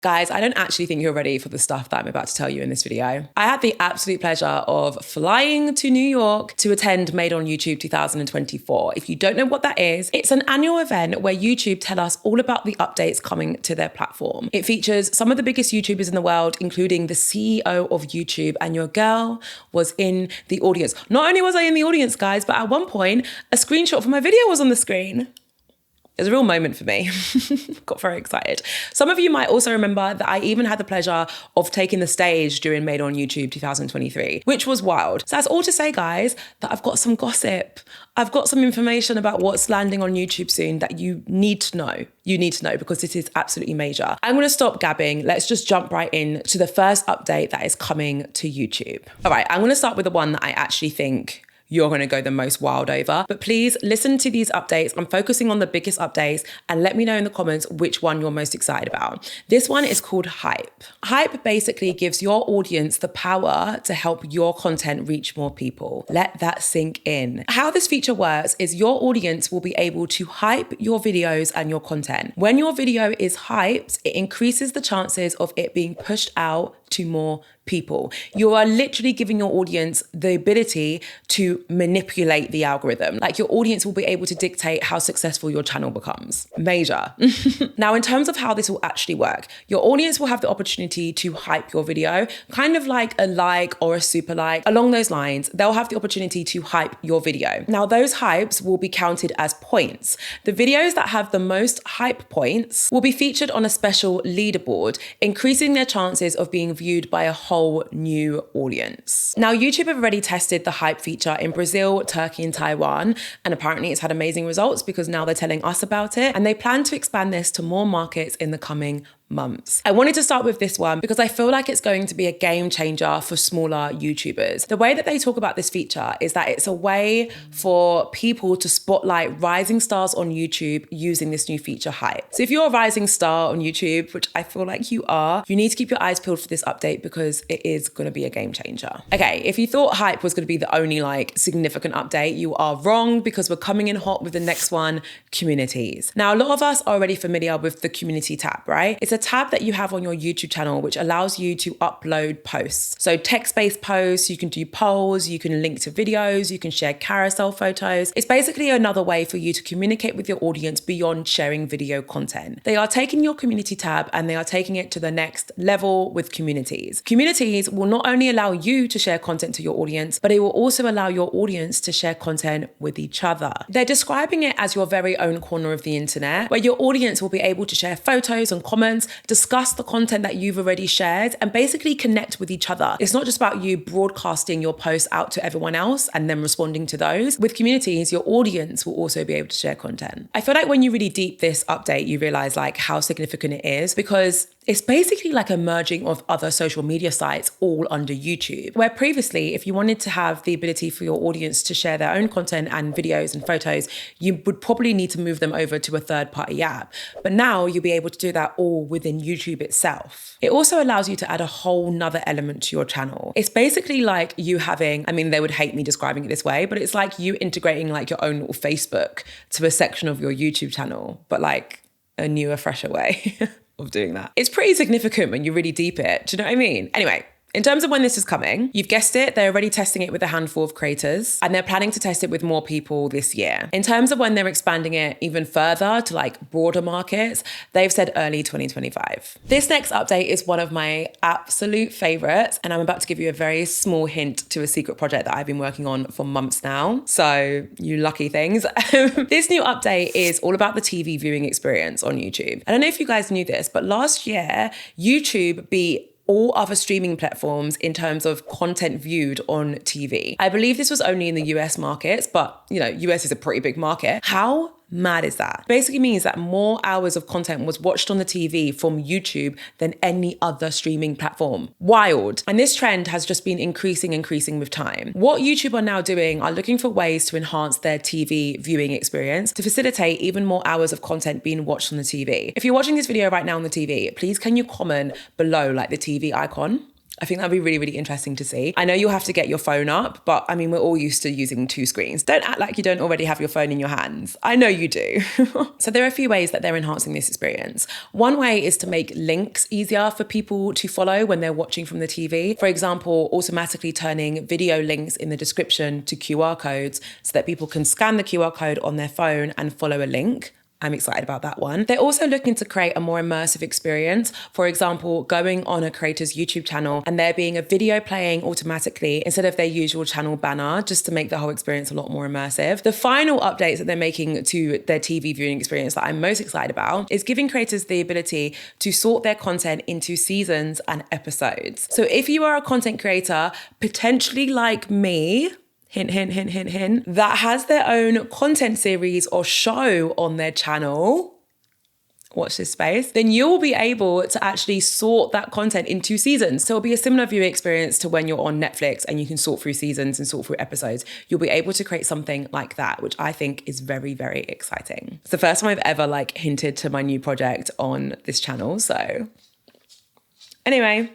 Guys, I don't actually think you're ready for the stuff that I'm about to tell you in this video. I had the absolute pleasure of flying to New York to attend Made on YouTube 2024. If you don't know what that is, it's an annual event where YouTube tell us all about the updates coming to their platform. It features some of the biggest YouTubers in the world, including the CEO of YouTube, and your girl was in the audience. Not only was I in the audience, guys, but at one point, a screenshot from my video was on the screen. It was a real moment for me. Got very excited. Some of you might also remember that I even had the pleasure of taking the stage during Made on YouTube 2023, which was wild. So that's all to say, guys, that I've got some gossip. I've got some information about what's landing on YouTube soon that you need to know. You need to know because this is absolutely major. I'm going to stop gabbing. Let's just jump right in to the first update that is coming to YouTube. All right, I'm going to start with the one that I actually think you're going to go the most wild over. But please listen to these updates. I'm focusing on the biggest updates and let me know in the comments which one you're most excited about. This one is called Hype. Hype basically gives your audience the power to help your content reach more people. Let that sink in. How this feature works is your audience will be able to hype your videos and your content. When your video is hyped, it increases the chances of it being pushed out to more people. You are literally giving your audience the ability to manipulate the algorithm. Like your audience will be able to dictate how successful your channel becomes. Major. Now, in terms of how this will actually work, your audience will have the opportunity to hype your video, kind of like a like or a super like. Along those lines, they'll have the opportunity to hype your video. Now, those hypes will be counted as points. The videos that have the most hype points will be featured on a special leaderboard, increasing their chances of being viewed by a whole new audience. Now, YouTube have already tested the hype feature in Brazil, Turkey, and Taiwan, and apparently it's had amazing results because now they're telling us about it, and they plan to expand this to more markets in the coming months. I wanted to start with this one because I feel like it's going to be a game changer for smaller YouTubers. The way that they talk about this feature is that it's a way for people to spotlight rising stars on YouTube using this new feature, Hype. So if you're a rising star on YouTube, which I feel like you are, you need to keep your eyes peeled for this update because it is going to be a game changer. Okay, if you thought Hype was going to be the only significant update, you are wrong because we're coming in hot with the next one, Communities. Now, a lot of us are already familiar with the Community tab, right? It's a tab that you have on your YouTube channel, which allows you to upload posts. So text-based posts, you can do polls, you can link to videos, you can share carousel photos. It's basically another way for you to communicate with your audience beyond sharing video content. They are taking your Community tab and they are taking it to the next level with Communities. Communities will not only allow you to share content to your audience, but it will also allow your audience to share content with each other. They're describing it as your very own corner of the internet, where your audience will be able to share photos and comments, discuss the content that you've already shared, and basically connect with each other. It's not just about you broadcasting your posts out to everyone else and then responding to those. With Communities, your audience will also be able to share content. I feel like when you really deep this update, you realize how significant it is because it's basically like a merging of other social media sites all under YouTube, where previously, if you wanted to have the ability for your audience to share their own content and videos and photos, you would probably need to move them over to a third-party app. But now you'll be able to do that all within YouTube itself. It also allows you to add a whole nother element to your channel. It's basically like you having, they would hate me describing it this way, but it's like you integrating your own little Facebook to a section of your YouTube channel, but a newer, fresher way of doing that. It's pretty significant when you really deep it. Do you know what I mean? Anyway, in terms of when this is coming, you've guessed it, they're already testing it with a handful of creators and they're planning to test it with more people this year. In terms of when they're expanding it even further to broader markets, they've said early 2025. This next update is one of my absolute favorites, and I'm about to give you a very small hint to a secret project that I've been working on for months now. So you lucky things. This new update is all about the TV viewing experience on YouTube. I don't know if you guys knew this, but last year, YouTube beat all other streaming platforms in terms of content viewed on TV. I believe this was only in the US markets, but US is a pretty big market. How mad is that? Basically means that more hours of content was watched on the TV from YouTube than any other streaming platform. Wild. And this trend has just been increasing with time. What YouTube are now doing are looking for ways to enhance their TV viewing experience to facilitate even more hours of content being watched on the TV. If you're watching this video right now on the TV, please can you comment below the TV icon? I think that'd be really, really interesting to see. I know you'll have to get your phone up, but I mean, we're all used to using two screens. Don't act like you don't already have your phone in your hands. I know you do. So there are a few ways that they're enhancing this experience. One way is to make links easier for people to follow when they're watching from the TV. For example, automatically turning video links in the description to QR codes so that people can scan the QR code on their phone and follow a link. I'm excited about that one. They're also looking to create a more immersive experience. For example, going on a creator's YouTube channel and there being a video playing automatically instead of their usual channel banner, just to make the whole experience a lot more immersive. The final updates that they're making to their TV viewing experience that I'm most excited about is giving creators the ability to sort their content into seasons and episodes. So if you are a content creator, potentially like me, hint, hint, hint, hint, hint, that has their own content series or show on their channel, watch this space, then you'll be able to actually sort that content into seasons. So it'll be a similar viewing experience to when you're on Netflix and you can sort through seasons and sort through episodes. You'll be able to create something like that, which I think is very, very exciting. It's the first time I've ever hinted to my new project on this channel, so anyway,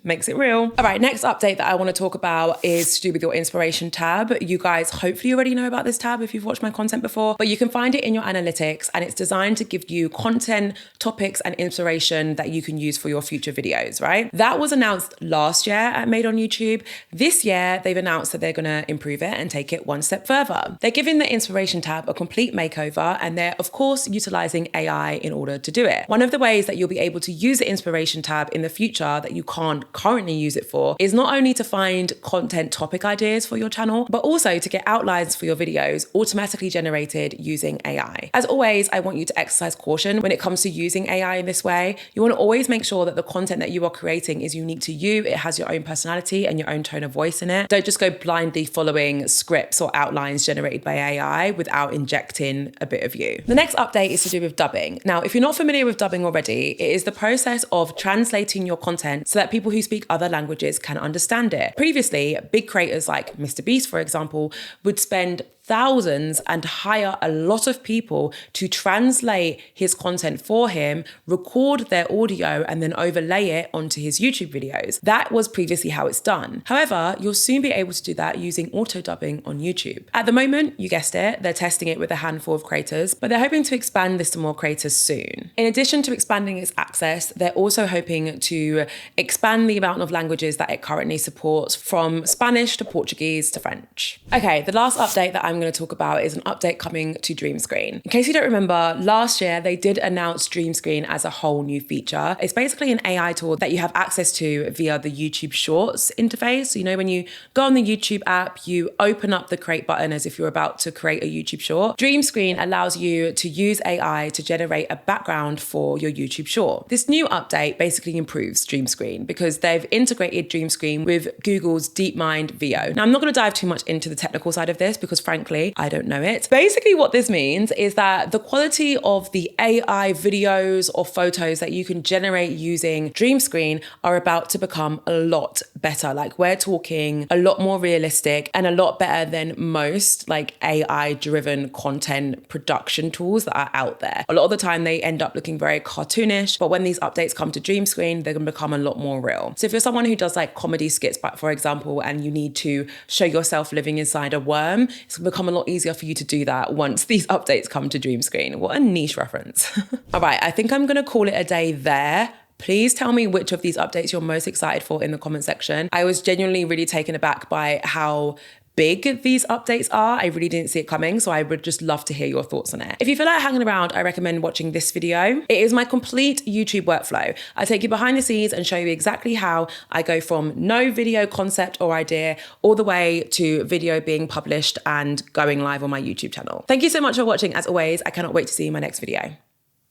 makes it real. All right, next update that I want to talk about is to do with your inspiration tab. You guys hopefully already know about this tab if you've watched my content before, but you can find it in your analytics and it's designed to give you content, topics, and inspiration that you can use for your future videos, right? That was announced last year at Made on YouTube. This year, they've announced that they're going to improve it and take it one step further. They're giving the inspiration tab a complete makeover and they're, of course, utilizing AI in order to do it. One of the ways that you'll be able to use the inspiration tab in the future that you can't currently use it for is not only to find content topic ideas for your channel, but also to get outlines for your videos automatically generated using AI. As always, I want you to exercise caution when it comes to using AI in this way. You want to always make sure that the content that you are creating is unique to you. It has your own personality and your own tone of voice in it. Don't just go blindly following scripts or outlines generated by AI without injecting a bit of you. The next update is to do with dubbing. Now, if you're not familiar with dubbing already, it is the process of translating your content so that people who speak other languages can understand it. Previously, big creators like MrBeast, for example, would spend thousands and hire a lot of people to translate his content for him, record their audio, and then overlay it onto his YouTube videos. That was previously how it's done. However, you'll soon be able to do that using auto dubbing on YouTube. At the moment, you guessed it, they're testing it with a handful of creators, but they're hoping to expand this to more creators soon. In addition to expanding its access, they're also hoping to expand the amount of languages that it currently supports, from Spanish to Portuguese to French. Okay, the last update that I'm going to talk about is an update coming to DreamScreen. In case you don't remember, last year they did announce DreamScreen as a whole new feature. It's basically an AI tool that you have access to via the YouTube Shorts interface. So, you know, when you go on the YouTube app, you open up the create button as if you're about to create a YouTube short. DreamScreen allows you to use AI to generate a background for your YouTube short. This new update basically improves DreamScreen because they've integrated DreamScreen with Google's DeepMind VO. Now, I'm not going to dive too much into the technical side of this because frankly, I don't know it. Basically, what this means is that the quality of the AI videos or photos that you can generate using DreamScreen are about to become a lot better. Like, we're talking a lot more realistic and a lot better than most AI-driven content production tools that are out there. A lot of the time, they end up looking very cartoonish, but when these updates come to DreamScreen, they're going to become a lot more real. So if you're someone who does comedy skits, for example, and you need to show yourself living inside a worm, it's going to become a lot easier for you to do that once these updates come to DreamScreen. What a niche reference. All right, I think I'm going to call it a day there. Please tell me which of these updates you're most excited for in the comment section. I was genuinely really taken aback by how big these updates are. I really didn't see it coming, so I would just love to hear your thoughts on it. If you feel like hanging around, I recommend watching this video. It is my complete YouTube workflow. I take you behind the scenes and show you exactly how I go from no video concept or idea all the way to video being published and going live on my YouTube channel. Thank you so much for watching. As always, I cannot wait to see you in my next video.